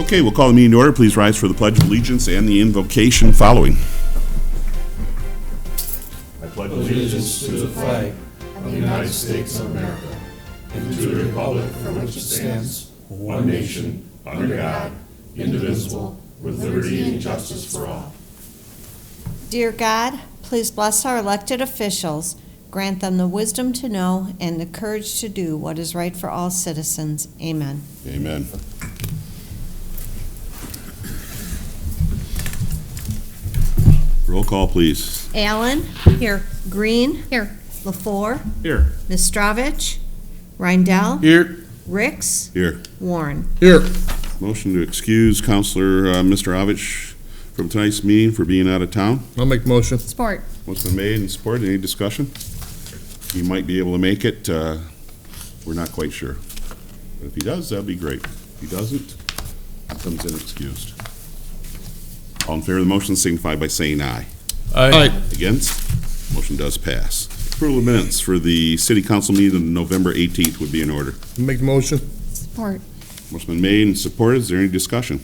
Okay, we'll call the meeting to order. Please rise for the Pledge of Allegiance and the invocation following. I pledge allegiance to the flag of the United States of America and to the republic for which it stands, one nation, under God, indivisible, with liberty and justice for all. Dear God, please bless our elected officials, grant them the wisdom to know and the courage to do what is right for all citizens. Amen. Amen. Roll call, please. Allen? Here. Green? Here. LaFour? Here. Mistrovich? Reindell? Here. Ricks? Here. Warren? Here. Motion to excuse Counselor Mr. Ovich from tonight's meeting for being out of town. I'll make the motion. Support. What's been made and supported? Any discussion? He might be able to make it. We're not quite sure. But if he does, that'd be great. If he doesn't, he comes in excused. All in favor of the motion signify by saying aye. Aye. Against? Motion does pass. Approval of minutes for the city council meeting on November 18th would be in order. Make the motion. Support. Motion been made and supported. Is there any discussion?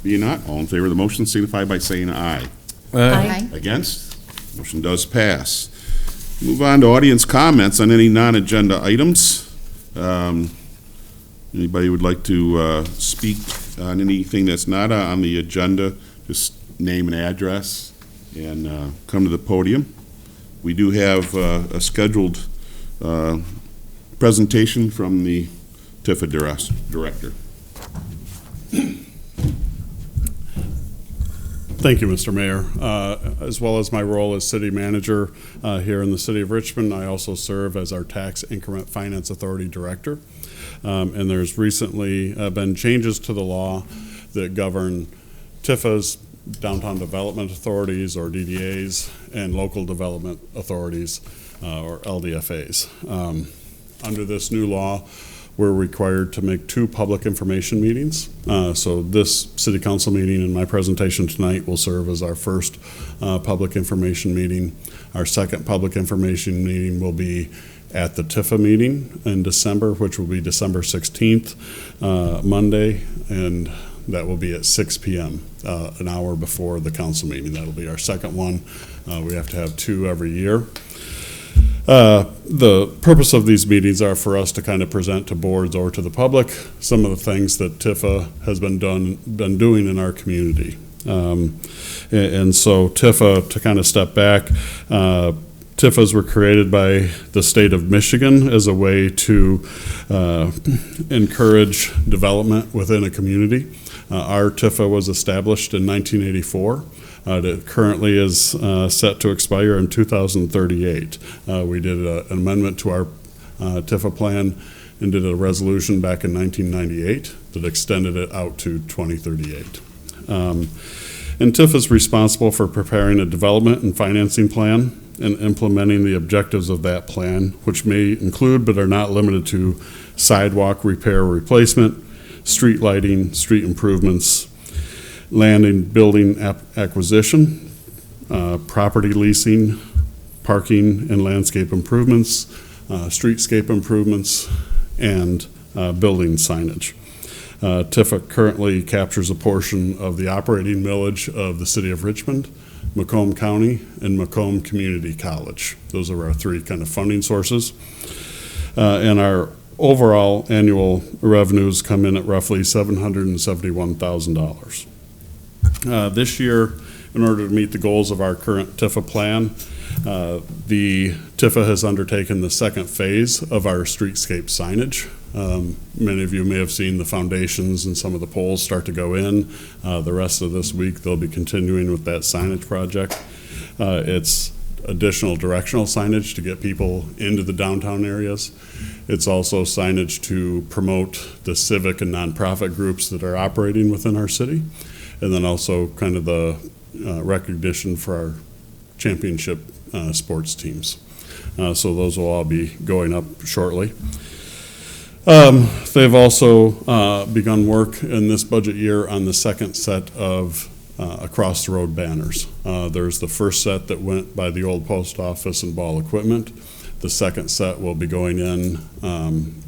Being not, all in favor of the motion signify by saying aye. Aye. Against? Motion does pass. Move on to audience comments on any non-agenda items. Anybody would like to speak on anything that's not on the agenda, just name and address and come to the podium. We do have a scheduled presentation from the TIFA director. Thank you, Mr. Mayor. As well as my role as city manager here in the city of Richmond, I also serve as our Tax Increment Finance Authority director. And there's recently been changes to the law that govern TIFAs, downtown development authorities or DDAs, and local development authorities or LDFAs. Under this new law, we're required to make 2 public information meetings. So this city council meeting and my presentation tonight will serve as our first public information meeting. Our second public information meeting will be at the TIFA meeting in December, which will be December 16th, Monday, and that will be at 6 p.m., an hour before the council meeting. That'll be our second one. We have to have 2 every year. The purpose of these meetings are for us to kind of present to boards or to the public some of the things that TIFA has been doing in our community. And so TIFA, to kind of step back, TIFAs were created by the state of Michigan as a way to encourage development within a community. Our TIFA was established in 1984. It currently is set to expire in 2038. We did an amendment to our TIFA plan and did a resolution back in 1998 that extended it out to 2038. And TIFA is responsible for preparing a development and financing plan and implementing the objectives of that plan, which may include but are not limited to sidewalk repair or replacement, street lighting, street improvements, land and building acquisition, property leasing, parking and landscape improvements, streetscape improvements, and building signage. TIFA currently captures a portion of the operating millage of the city of Richmond, Macomb County, and Macomb Community College. Those are our 3 kind of funding sources. And our overall annual revenues come in at roughly $771,000. This year, in order to meet the goals of our current TIFA plan, the TIFA has undertaken the second phase of our streetscape signage. Many of you may have seen the foundations and some of the poles start to go in. The rest of this week, they'll be continuing with that signage project. It's additional directional signage to get people into the downtown areas. It's also signage to promote the civic and nonprofit groups that are operating within our city, and then also kind of the recognition for our championship sports teams. So those will all be going up shortly. They've also begun work in this budget year on the second set of across the road banners. There's the first set that went by the old post office and Ball Equipment. The second set will be going in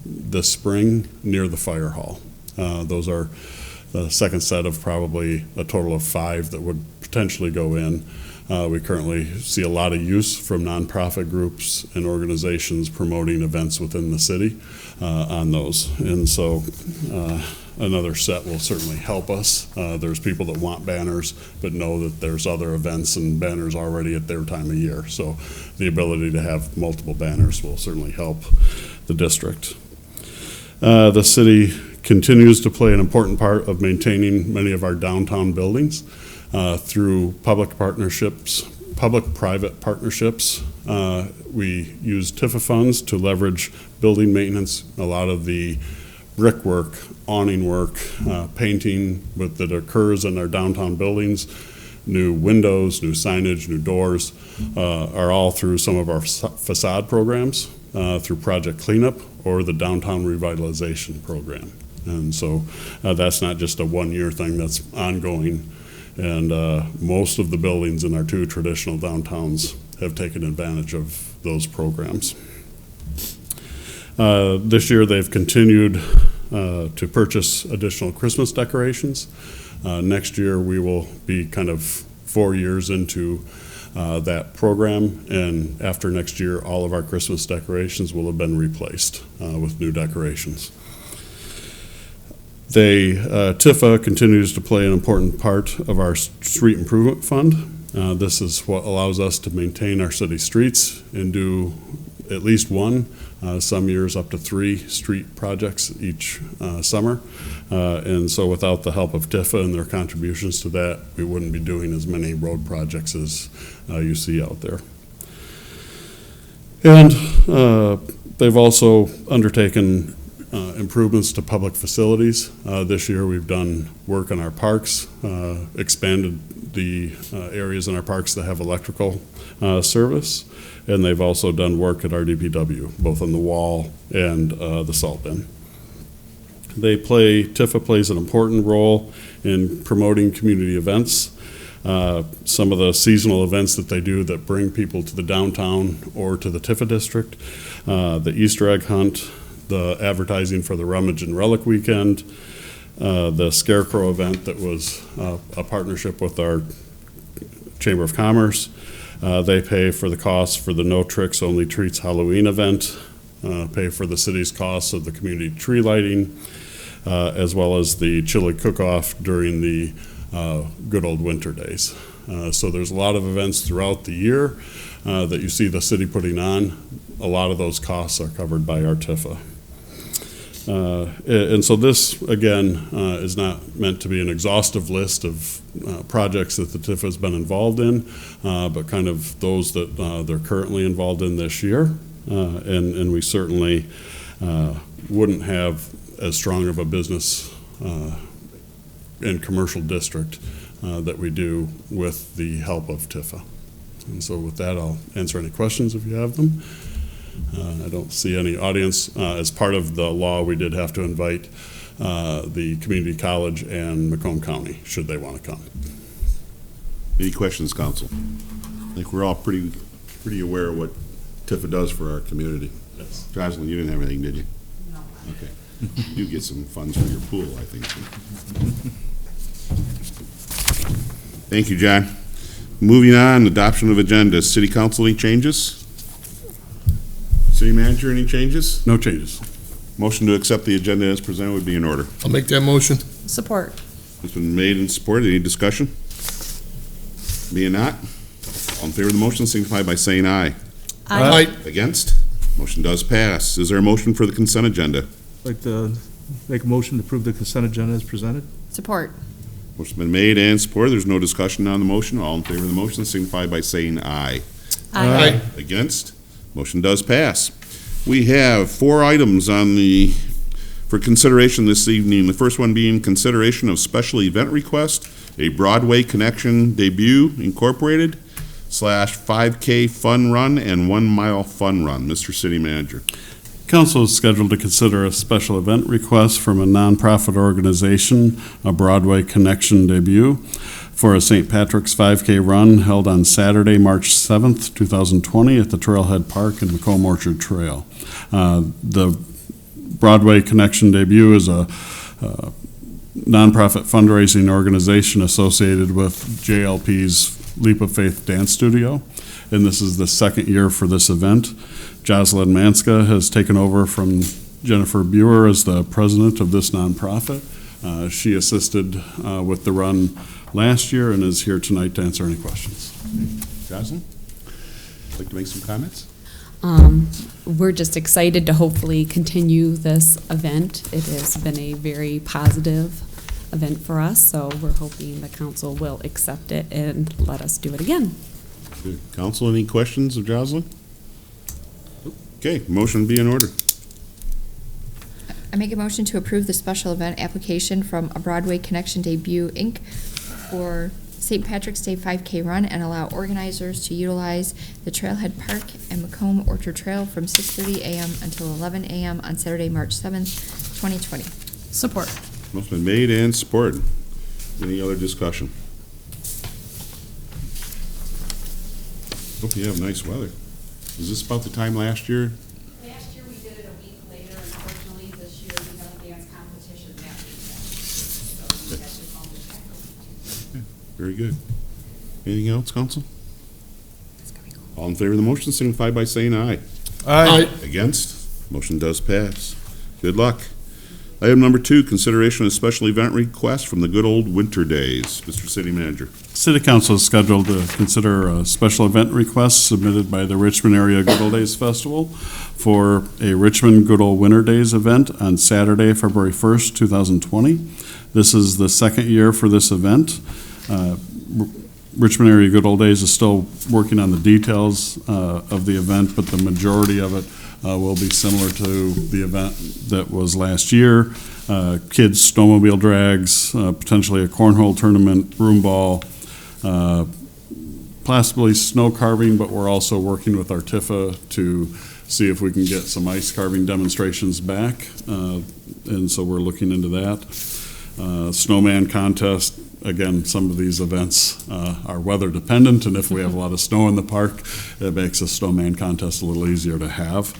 this spring near the fire hall. Those are the second set of probably a total of 5 that would potentially go in. We currently see a lot of use from nonprofit groups and organizations promoting events within the city on those. And so another set will certainly help us. There's people that want banners, but know that there's other events and banners already at their time of year. So the ability to have multiple banners will certainly help the district. The city continues to play an important part of maintaining many of our downtown buildings through public-private partnerships. We use TIFA funds to leverage building maintenance, a lot of the brickwork, awning work, painting that occurs in our downtown buildings, new windows, new signage, new doors, are all through some of our facade programs, through Project Cleanup or the Downtown Revitalization Program. And so that's not just a one-year thing, that's ongoing. And most of the buildings in our 2 traditional downtowns have taken advantage of those programs. This year they've continued to purchase additional Christmas decorations. Next year we will be kind of 4 years into that program, and after next year all of our Christmas decorations will have been replaced with new decorations. TIFA continues to play an important part of our street improvement fund. This is what allows us to maintain our city streets and do at least 1, some years up to 3 street projects each summer. And so without the help of TIFA and their contributions to that, we wouldn't be doing as many road projects as you see out there. And they've also undertaken improvements to public facilities. This year we've done work on our parks, expanded the areas in our parks that have electrical service, and they've also done work at our DPW, both on the wall and the salt bin. TIFA plays an important role in promoting community events. Some of the seasonal events that they do that bring people to the downtown or to the TIFA district, the Easter egg hunt, the advertising for the Rummage and Relic Weekend, the Scarecrow event that was a partnership with our Chamber of Commerce. They pay for the costs for the No Tricks, Only Treats Halloween event, pay for the city's costs of the community tree lighting, as well as the chili cook-off during the good old winter days. So there's a lot of events throughout the year that you see the city putting on. A lot of those costs are covered by our TIFA. And so this, again, is not meant to be an exhaustive list of projects that the TIFA has been involved in, but kind of those that they're currently involved in this year. And we certainly wouldn't have as strong of a business and commercial district that we do with the help of TIFA. And so with that, I'll answer any questions if you have them. I don't see any audience. As part of the law, we did have to invite the community college and Macomb County, should they want to come. Any questions, council? I think we're all pretty aware of what TIFA does for our community. Yes. Jocelyn, you didn't have anything, did you? No. Okay. You do get some funds for your pool, I think. Thank you, John. Moving on, adoption of agenda. City council, any changes? City manager, any changes? No changes. Motion to accept the agenda as presented would be in order. I'll make that motion. Support. It's been made and supported. Any discussion? Being not, all in favor of the motion signify by saying aye. Aye. Against? Motion does pass. Is there a motion for the consent agenda? I'd like to make a motion to approve the consent agenda as presented. Support. Motion's been made and supported. There's no discussion on the motion. All in favor of the motion signify by saying aye. Aye. Against? Motion does pass. We have 4 items for consideration this evening. The first one being consideration of special event request, a Broadway Connection debut incorporated / 5K fun run and 1 mile fun run. Mr. City Manager. Council is scheduled to consider a special event request from a nonprofit organization, a Broadway Connection debut, for a St. Patrick's 5K run held on Saturday, March 7th, 2020 at the Trailhead Park and Macomb Orchard Trail. The Broadway Connection debut is a nonprofit fundraising organization associated with JLP's Leap of Faith Dance Studio, and this is the second year for this event. Jocelyn Manska has taken over from Jennifer Buer as the president of this nonprofit. She assisted with the run last year and is here tonight to answer any questions. Jocelyn, like to make some comments? We're just excited to hopefully continue this event. It has been a very positive event for us, so we're hoping the council will accept it and let us do it again. Good. Council, any questions of Jocelyn? Okay, motion be in order. I make a motion to approve the special event application from a Broadway Connection Debut, Inc. for St. Patrick's Day 5K run and allow organizers to utilize the Trailhead Park and Macomb Orchard Trail from 6:30 a.m. until 11 a.m. on Saturday, March 7th, 2020. Support. Motion been made and supported. Any other discussion? Hope you have nice weather. Is this about the time last year? Last year we did it a week later. Unfortunately, this year we have a dance competition that weekend. So we had to call it back a week. Very good. Anything else, council? All in favor of the motion signify by saying aye. Aye. Against? Motion does pass. Good luck. Item number 2, consideration of special event request from the good old winter days. Mr. City Manager. City Council is scheduled to consider a special event request submitted by the Richmond Area Good Old Days Festival for a Richmond Good Old Winter Days event on Saturday, February 1st, 2020. This is the second year for this event. Richmond Area Good Old Days is still working on the details of the event, but the majority of it will be similar to the event that was last year. Kids snowmobile drags, potentially a cornhole tournament, broom ball, possibly snow carving, but we're also working with our TIFA to see if we can get some ice carving demonstrations back, and so we're looking into that. Snowman contest. Again, some of these events are weather dependent, and if we have a lot of snow in the park, it makes a snowman contest a little easier to have.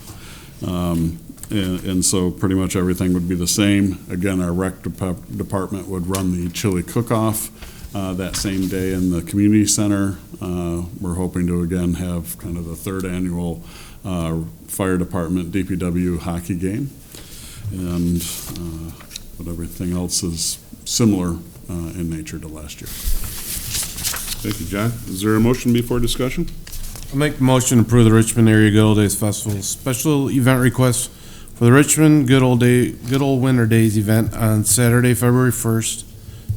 And so pretty much everything would be the same. Again, our rec department would run the chili cook-off that same day in the community center. We're hoping to again have kind of the third annual fire department DPW hockey game. And but everything else is similar in nature to last year. Thank you, John. Is there a motion before discussion? I'll make the motion to approve the Richmond Area Good Old Days Festival special event request for the Richmond Good Old Winter Days event on Saturday, February 1st,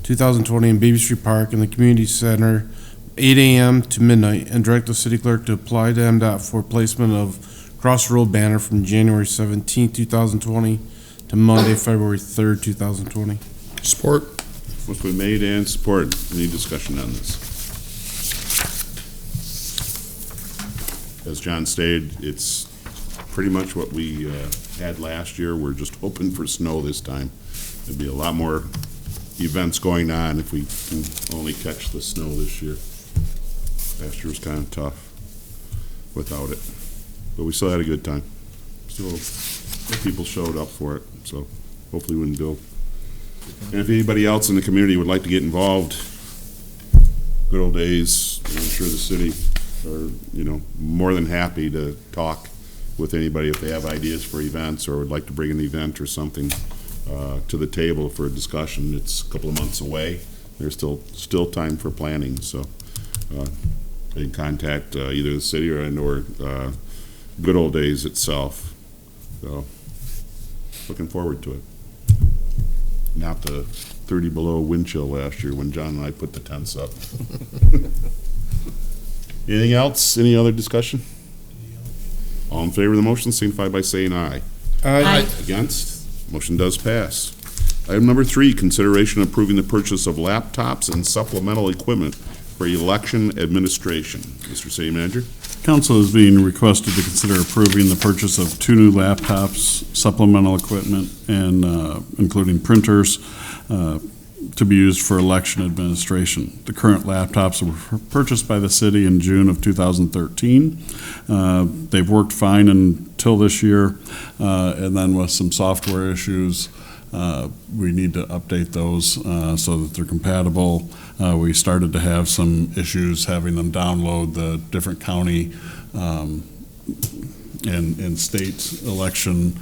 2020 in Beebe Street Park in the Community Center, 8 a.m. to midnight, and direct the city clerk to apply to MDOT for placement of crossroad banner from January 17th, 2020 to Monday, February 3rd, 2020. Support. Motion been made and supported. Any discussion on this? As John stated, it's pretty much what we had last year. We're just hoping for snow this time. There'd be a lot more events going on if we can only catch the snow this year. Last year was kind of tough without it, but we still had a good time. Still, people showed up for it, so hopefully we can go. And if anybody else in the community would like to get involved, Good Old Days, I'm sure the city are, more than happy to talk with anybody if they have ideas for events or would like to bring an event or something to the table for a discussion. It's a couple of months away. There's still time for planning, so they can contact either the city or Good Old Days itself. So looking forward to it. Not the 30 below wind chill last year when John and I put the tents up. Anything else? Any other discussion? All in favor of the motion signify by saying aye. Aye. Against? Motion does pass. Item number 3, consideration approving the purchase of laptops and supplemental equipment for election administration. Mr. City Manager? Council is being requested to consider approving the purchase of 2 new laptops, supplemental equipment, and including printers to be used for election administration. The current laptops were purchased by the city in June of 2013. They've worked fine until this year, and then with some software issues, we need to update those so that they're compatible. We started to have some issues having them download the different county and state election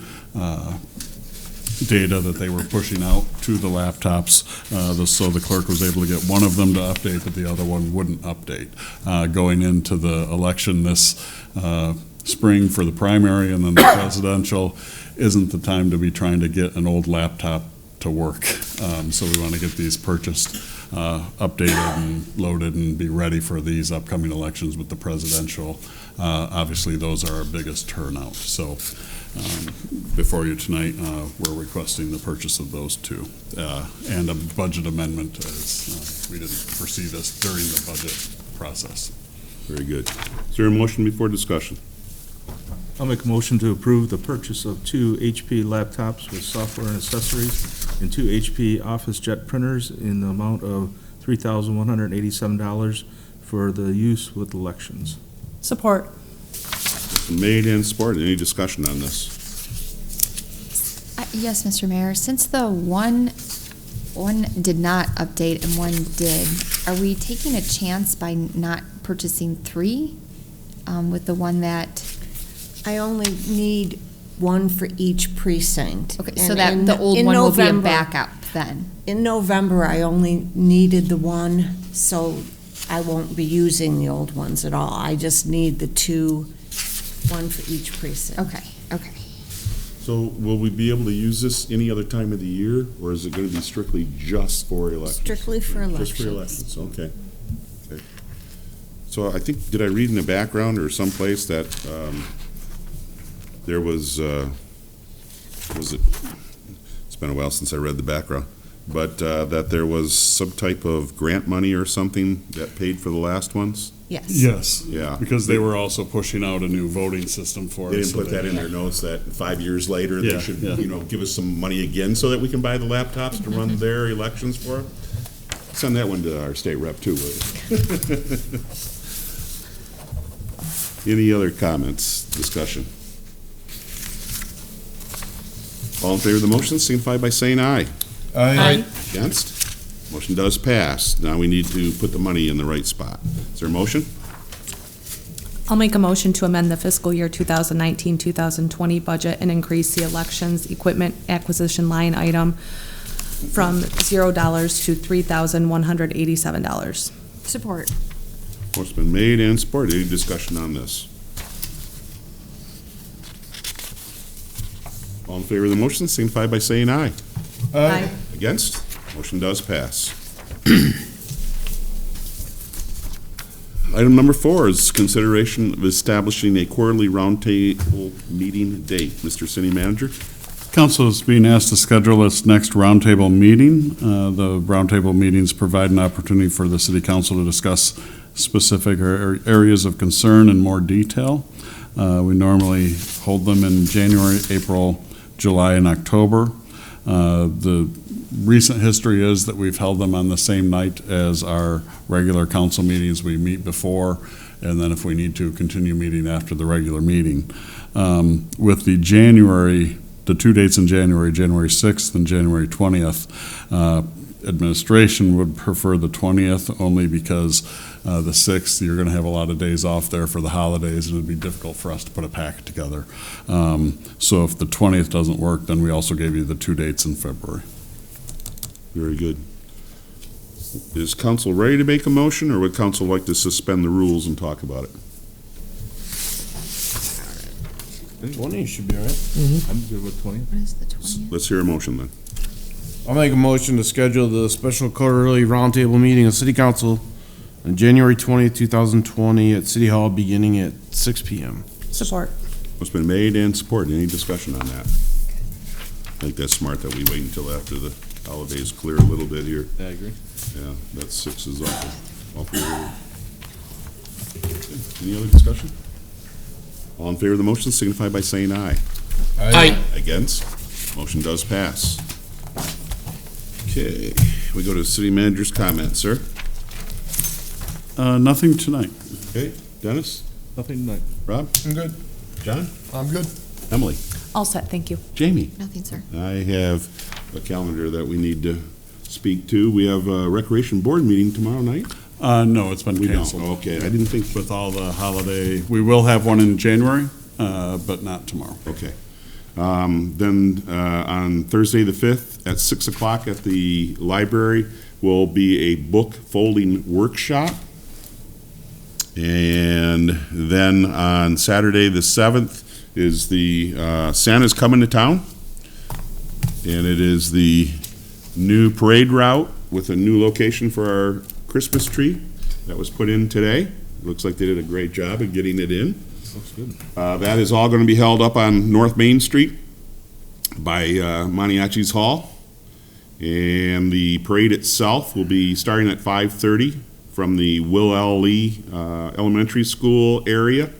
data that they were pushing out to the laptops. So the clerk was able to get one of them to update, but the other one wouldn't update. Going into the election this spring for the primary and then the presidential isn't the time to be trying to get an old laptop to work. So we want to get these purchased, updated and loaded and be ready for these upcoming elections with the presidential. Obviously, those are our biggest turnout. So before you tonight, we're requesting the purchase of those 2 and a budget amendment as we didn't foresee this during the budget process. Very good. Is there a motion before discussion? I'll make a motion to approve the purchase of 2 HP laptops with software and accessories and 2 HP Office Jet printers in the amount of $3,187 for the use with elections. Support. Made and supported. Any discussion on this? Yes, Mr. Mayor, since the one did not update and one did, are we taking a chance by not purchasing 3 with the one that? I only need one for each precinct. Okay, so And that in- the old in one will be a November- backup then? In November, I only needed the one, so I won't be using the old ones at all. I just need the 2, one for each precinct. Okay, okay. So will we be able to use this any other time of the year, or is it going to be strictly just for elections? Strictly for Just for elections. elections, okay. Okay. So I think, did I read in the background or someplace that there was it, it's been a while since I read the background, but that there was some type of grant money or something that paid for the last ones? Yes. Yes. Yeah. Because they were also pushing out a new voting system for us. They didn't so put that in their notes that 5 years later, they Yeah, should, yeah. give us some money again so that we can buy the laptops to run their elections for it? Send that one to our state rep too, will you? Any other comments, discussion? All in favor of the motion, signify by saying aye. Aye. Against? Motion does pass. Now we need to put the money in the right spot. Is there a motion? I'll make a motion to amend the fiscal year 2019-2020 budget and increase the elections equipment acquisition line item from $0 to $3,187. Support. Motion's been made and supported. Any discussion on this? All in favor of the motion, signify by saying aye. Aye. Against? Motion does pass. Item number 4 is consideration of establishing a quarterly roundtable meeting date. Mr. City Manager? Council is being asked to schedule its next roundtable meeting. The roundtable meetings provide an opportunity for the city council to discuss specific areas of concern in more detail. We normally hold them in January, April, July, and October. The recent history is that we've held them on the same night as our regular council meetings. We meet before, and then if we need to, continue meeting after the regular meeting. With the 2 dates in January, January 6th and January 20th, administration would prefer the 20th only because the 6th, you're going to have a lot of days off there for the holidays, and it'd be difficult for us to put a packet together. So if the 20th doesn't work, then we also gave you the 2 dates in February. Very good. Is council ready to make a motion, or would council like to suspend the rules and talk about it? I think one of you should be all right. I'm good with 20. What is the 20th? Let's hear a motion then. I'll make a motion to schedule the special quarterly roundtable meeting of City Council on January 20th, 2020 at City Hall, beginning at 6 p.m. Support. What's been made and supported. Any discussion on that? I think that's smart that we wait until after the holidays clear a little bit here. I agree. Yeah, that 6 is awful early. Any other discussion? All in favor of the motion signify by saying aye. Aye. Against? Motion does pass. Okay, we go to city manager's comments, sir. Nothing tonight. Okay, Dennis? Nothing tonight. Rob? I'm good. John? I'm good. Emily? All set, thank you. Jamie? Nothing, sir. I have a calendar that we need to speak to. We have a recreation board meeting tomorrow night. No, it's been We don't. canceled. Okay, I didn't think. With all the holiday, we will have one in January, but not tomorrow. Okay. Then on Thursday, the 5th, at 6 o'clock at the library, will be a book folding workshop. And then on Saturday, the 7th, is the Santa's Coming to Town. And it is the new parade route with a new location for our Christmas tree that was put in today. Looks like they did a great job of getting it in. Looks good. That is all going to be held up on North Main Street by Maniachi's Hall. And the parade itself will be starting at 5:30 from the Will L. Lee Elementary School area.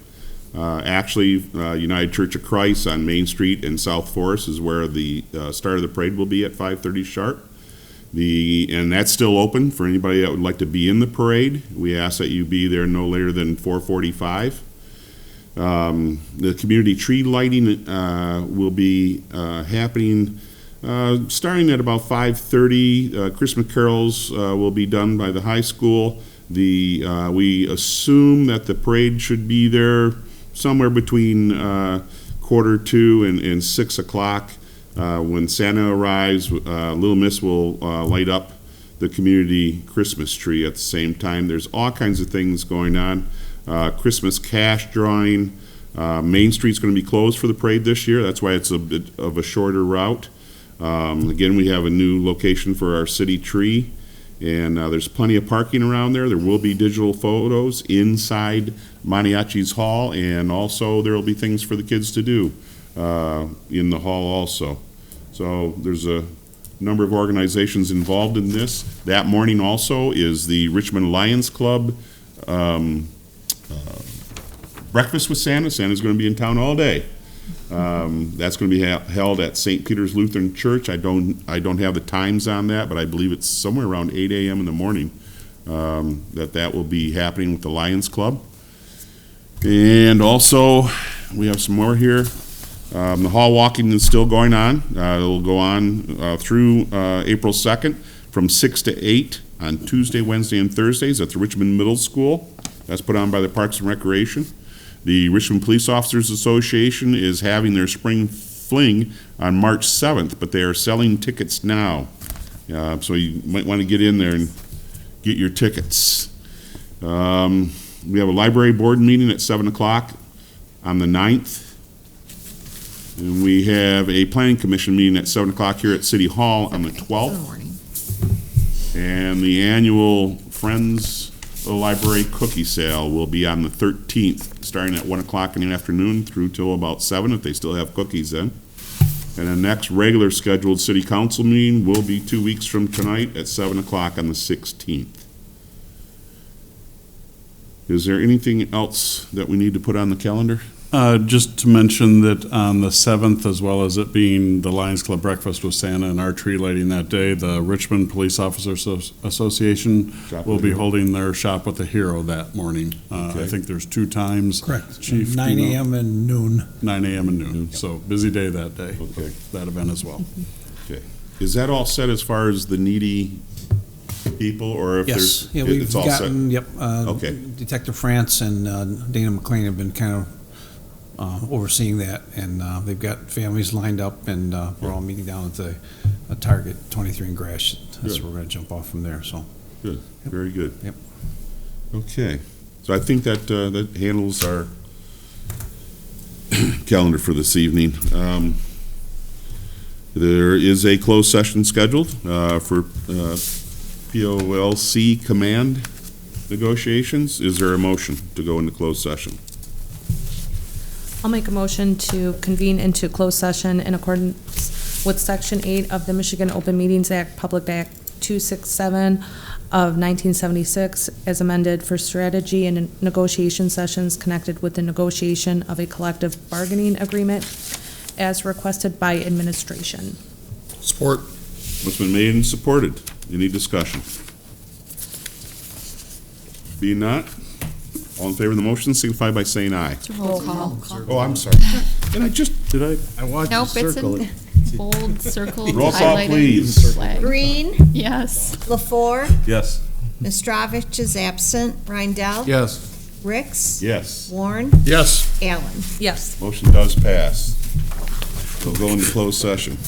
Actually, United Church of Christ on Main Street in South Forest is where the start of the parade will be at 5:30 sharp. And that's still open for anybody that would like to be in the parade. We ask that you be there no later than 4:45. The community tree lighting will be happening starting at about 5:30. Christmas carols will be done by the high school. We assume that the parade should be there somewhere between 1:45 and 6 o'clock. When Santa arrives, Little Miss will light up the community Christmas tree at the same time. There's all kinds of things going on. Christmas cash drawing. Main Street's going to be closed for the parade this year. That's why it's a bit of a shorter route. Again, we have a new location for our city tree. And there's plenty of parking around there. There will be digital photos inside Maniachi's Hall, and also there will be things for the kids to do in the hall also. So there's a number of organizations involved in this. That morning also is the Richmond Lions Club breakfast with Santa. Santa's going to be in town all day. That's going to be held at St. Peter's Lutheran Church. I don't have the times on that, but I believe it's somewhere around 8 a.m. in the morning that will be happening with the Lions Club. And also, we have some more here. The hall walking is still going on. It'll go on through April 2nd from 6 to 8 on Tuesday, Wednesday, and Thursdays at the Richmond Middle School. That's put on by the Parks and Recreation. The Richmond Police Officers Association is having their spring fling on March 7th, but they are selling tickets now. So you might want to get in there and get your tickets. We have a library board meeting at 7 o'clock on the 9th. And we have a planning commission meeting at 7 o'clock here at City Hall on the 12th. In the morning. And the annual Friends of the Library cookie sale will be on the 13th, starting at 1 o'clock in the afternoon through till about 7 if they still have cookies then. And the next regular scheduled city council meeting will be 2 weeks from tonight at 7 o'clock on the 16th. Is there anything else that we need to put on the calendar? Just to mention that on the 7th, as well as it being the Lions Club breakfast with Santa and our tree lighting that day, the Richmond Police Officers Association will be holding their Shop with a Hero that morning. Okay. I think there's 2 times. Correct. Chief, 9 do you know? a.m. and noon. 9 a.m. and noon. So busy day that day. Okay. That event as well. Okay. Is that all set as far as the needy people, or if Yes, there's, yeah, we've it's all set? gotten, yep. Okay. Detective France and Dana McLean have been kind of overseeing that, and they've got families lined up, and we're all meeting down at the Target 23 in Grash. That's Good. where we're going to jump off from there, so. Good, very good. Yep. Okay, so I think that that handles our calendar for this evening. There is a closed session scheduled for POLC command negotiations. Is there a motion to go into closed session? I'll make a motion to convene into closed session in accordance with Section 8 of the Michigan Open Meetings Act, Public Act 267, of 1976 as amended for strategy and negotiation sessions connected with the negotiation of a collective bargaining agreement as requested by administration. Support. What's been made and supported? Any discussion? Being not, all in favor of the motion signify by saying aye. Roll call. Oh, I'm sorry. Did I? I watched you Nope, it's circle in it. bold, circled, Roll call, highlighted. please. flag. Green, Yes. LaFour, Yes. Mastrovich is absent, Rindell. Yes. Ricks. Yes. Warren, Yes. Allen. Yes. Motion does pass. We'll go into closed session.